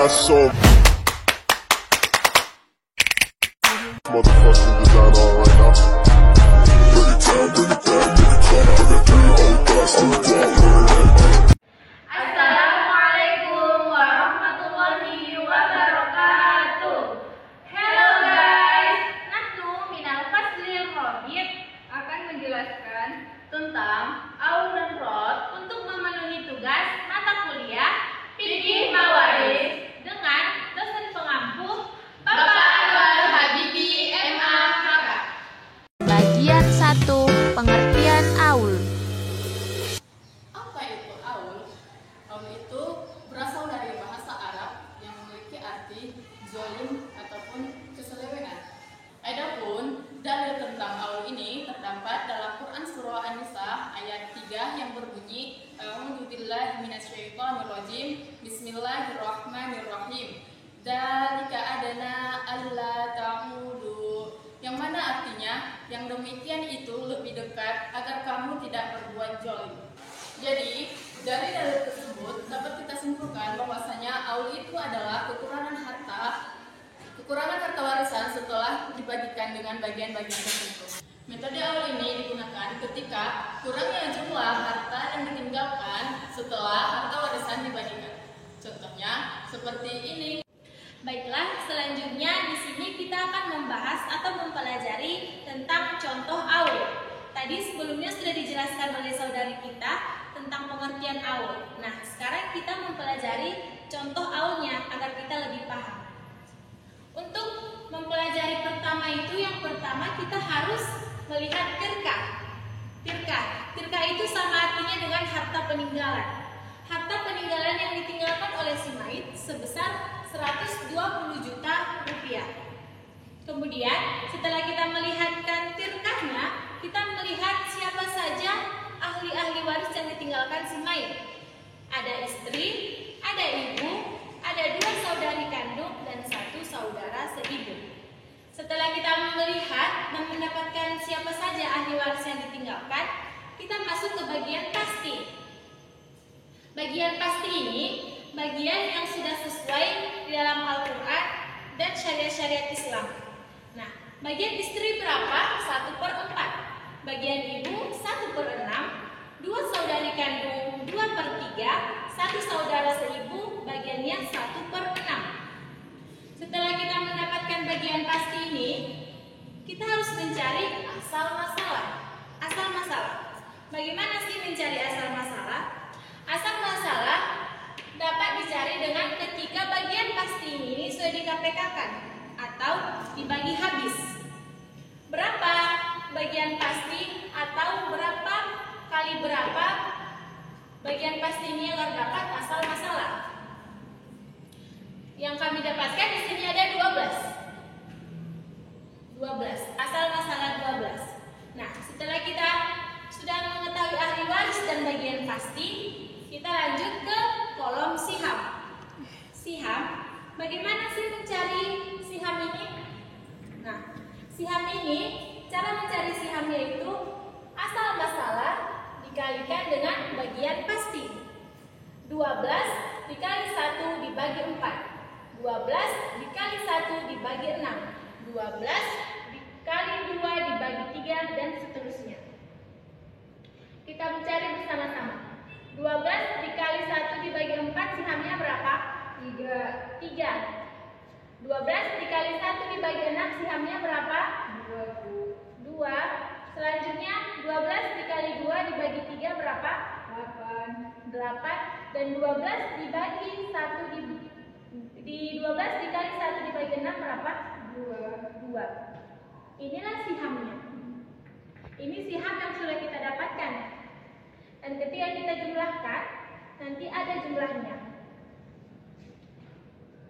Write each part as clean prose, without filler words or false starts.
got some motherfucking design on right now. Bring it down, bring it down, bring it down. I got that old bastard walk. Assalamualaikum warahmatullahi wabarakatuh. Hello guys, Nahnu minal faslil Robit akan menjelaskan tentang aul dan rod untuk memenuhi tugas mata kuliah Fikih Mawaris dengan dosen pengampu Bapak Anwar Habibi MA. Bagian 1. Pengertian aul. Apa itu aul? Aul itu berasal dari bahasa Arab yang memiliki arti zalim ataupun keselewengan. Adapun dalil tentang aul ini terdapat dalam Quran surah An-Nisa ayat 3 yang berbunyi A'udzubillahi minasyaitonirrajim. Bismillahirrahmanirrahim. Dzalika adana alla ta'ulu. Yang mana artinya yang demikian itu lebih dekat agar kamu tidak berbuat zalim. Jadi, dari dalil tersebut dapat kita simpulkan bahwasanya aul itu adalah kekurangan harta warisan setelah dibagikan dengan bagian-bagian tertentu. Metode aul ini digunakan ketika kurangnya jumlah harta yang ditinggalkan setelah harta warisan dibagikan. Contohnya seperti ini. Baiklah, selanjutnya di sini kita akan membahas atau mempelajari tentang contoh aul. Tadi sebelumnya sudah dijelaskan oleh saudari kita tentang pengertian aul. Nah, sekarang kita mempelajari contoh aulnya agar kita lebih paham. Untuk mempelajari pertama itu, yang pertama kita harus melihat tirkah. Tirkah itu sama artinya dengan harta peninggalan. Harta peninggalan yang ditinggalkan oleh si mayit sebesar 120 juta rupiah. Kemudian setelah kita melihatkan tirkahnya, kita melihat siapa saja ahli-ahli waris yang ditinggalkan si mayit. Ada istri, ada ibu, ada 2 saudari kandung dan 1 saudara seibu. Setelah kita melihat dan mendapatkan siapa saja ahli waris yang ditinggalkan, kita masuk ke bagian pasti. Bagian pasti ini bagian yang sudah sesuai di dalam Al-Quran dan syariat-syariat Islam. Nah, bagian istri berapa? 1/4. Bagian ibu 1/6. 2 saudari kandung 2/3. 1 saudara seibu bagiannya 1/6. Setelah kita mendapatkan bagian pasti ini, kita harus mencari asal masalah. Asal masalah. Bagaimana sih mencari asal masalah? Asal masalah dapat dicari dengan ketika bagian pasti ini sudah di-KPK-kan atau dibagi habis. Berapa bagian pasti atau berapa kali berapa bagian pasti ini agar dapat asal masalah? Yang kami dapatkan di sini ada 12. Asal masalah 12. Nah, setelah kita sudah mengetahui ahli waris dan bagian pasti, kita lanjut ke kolom siham. Siham, bagaimana sih mencari siham ini? Nah, siham ini, cara mencari sihamnya itu asal masalah dikalikan dengan bagian pasti. 12 dikali 1 dibagi 4. 12 dikali 1 dibagi 6. 12 dikali 2 dibagi 3 dan seterusnya. Kita mencari bersama-sama. 12 dikali 1 dibagi 4 sihamnya berapa? 3. 12 dikali 1 dibagi 6 sihamnya berapa? 2. Selanjutnya 12 dikali 2 dibagi 3 berapa? 8. Dan 12 dibagi 1 di 12 dikali 1 dibagi 6 berapa? 2. Inilah sihamnya. Ini siham yang sudah kita dapatkan. Dan ketika kita jumlahkan, nanti ada jumlahnya.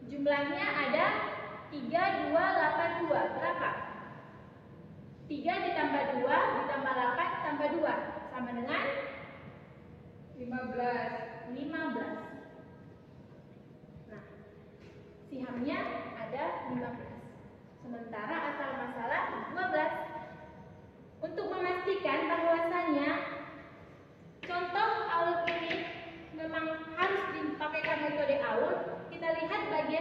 Jumlahnya ada 3282. Berapa? 3 ditambah 2 ditambah 8 tambah 2 sama dengan 15. Nah, sihamnya ada 15. Sementara asal masalah 12. Untuk memastikan bahwasannya contoh aul ini memang harus dipakaikan metode aul, kita lihat bagian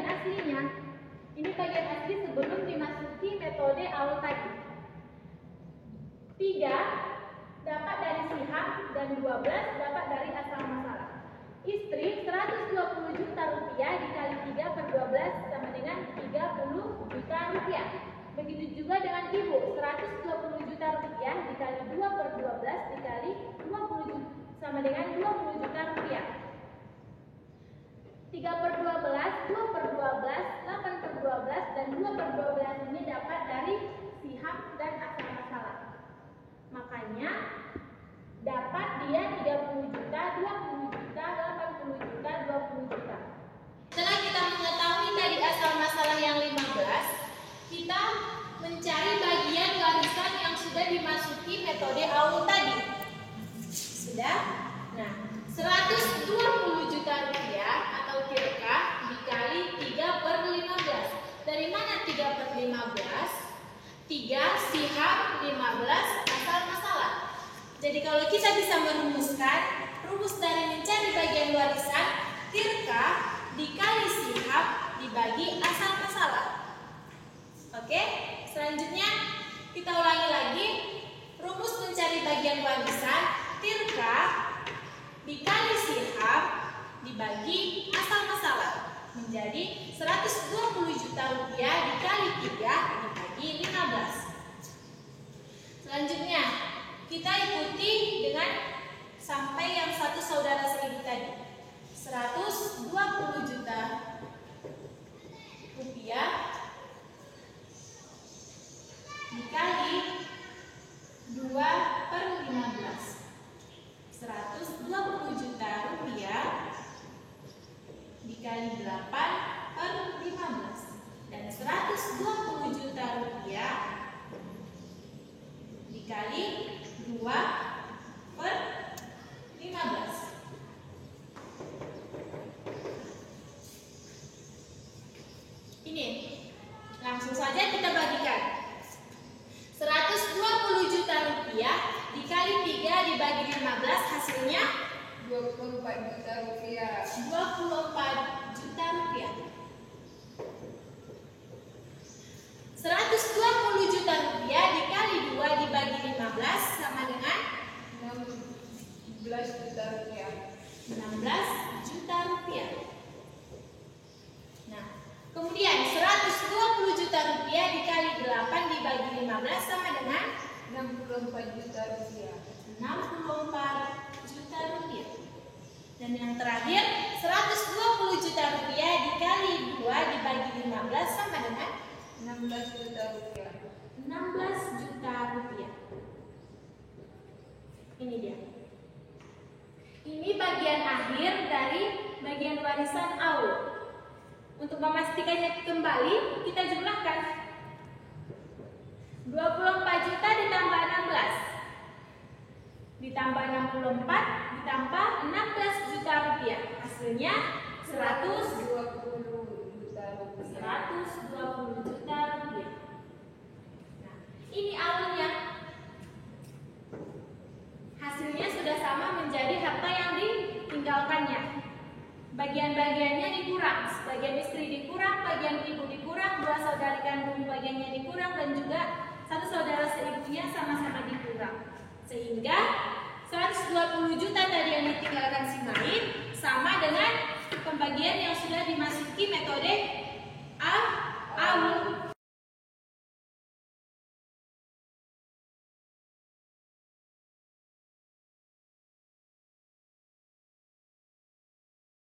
aslinya. Ini bagian asli sebelum dimasuki metode AUL tadi. 3 dapat dari siham dan 12 dapat dari asal masalah. Istri 120 juta rupiah dikali 3 per 12 sama dengan 30 juta rupiah. Begitu juga dengan ibu, 120 juta rupiah dikali 2 per 12 dikali 20 juta sama dengan 20 juta rupiah. 3 per 12, 2 per 12, 8 per 12, dan 2 per 12 ini dapat dari siham dan asal masalah. Makanya dapat dia 30 juta, 20 juta, 80 juta, 20 juta. Setelah kita mengetahui tadi asal masalah yang 15, kita mencari bagian warisan yang sudah dimasuki metode AUL tadi. Sudah? Nah, 120 juta rupiah atau tirkah dikali 3 per 15. Dari mana 3 per 15? 3 siham, 15 asal masalah. Jadi kalau kita bisa merumuskan, rumus dari mencari bagian warisan, tirkah dikali siham dibagi asal masalah. Oke, selanjutnya kita ulangi lagi. Rumus mencari bagian warisan, tirkah dikali siham dibagi asal masalah menjadi 120 juta rupiah dikali 3 dibagi 15. Selanjutnya kita ikuti dengan sampai yang satu saudara seribu tadi. 120 juta rupiah dikali 2 per 15. 120 juta rupiah dikali 8 per 15. Dan 120 juta rupiah dikali 2 per 15. Ini langsung saja kita bagikan. 120 juta rupiah dikali 3 dibagi 15 hasilnya 24 juta rupiah. 24 juta rupiah. 120 juta rupiah dikali 2 dibagi 15 sama dengan 16 juta rupiah. 16 juta rupiah. Nah, kemudian 120 juta rupiah dikali 8 dibagi 15 sama dengan 64 juta rupiah. 64 juta rupiah. Dan yang terakhir 120 juta rupiah dikali 2 dibagi 15 sama dengan 16 juta rupiah. 16 juta rupiah. Ini dia. Ini bagian akhir dari bagian warisan AUL. Untuk memastikannya kembali, kita jumlahkan. 24 juta ditambah 16 ditambah 64 ditambah 16 juta rupiah. Hasilnya 120 juta rupiah. Nah, ini AUL-nya. Hasilnya sudah sama menjadi harta yang ditinggalkannya. Bagian-bagiannya dikurang, sebagian istri dikurang, bagian ibu dikurang, 2 saudari kandung bagiannya dikurang, dan juga 1 saudara seibunya sama-sama dikurang. Sehingga 120 juta tadi yang ditinggalkan si Main sama dengan pembagian yang sudah dimasuki metode AUL.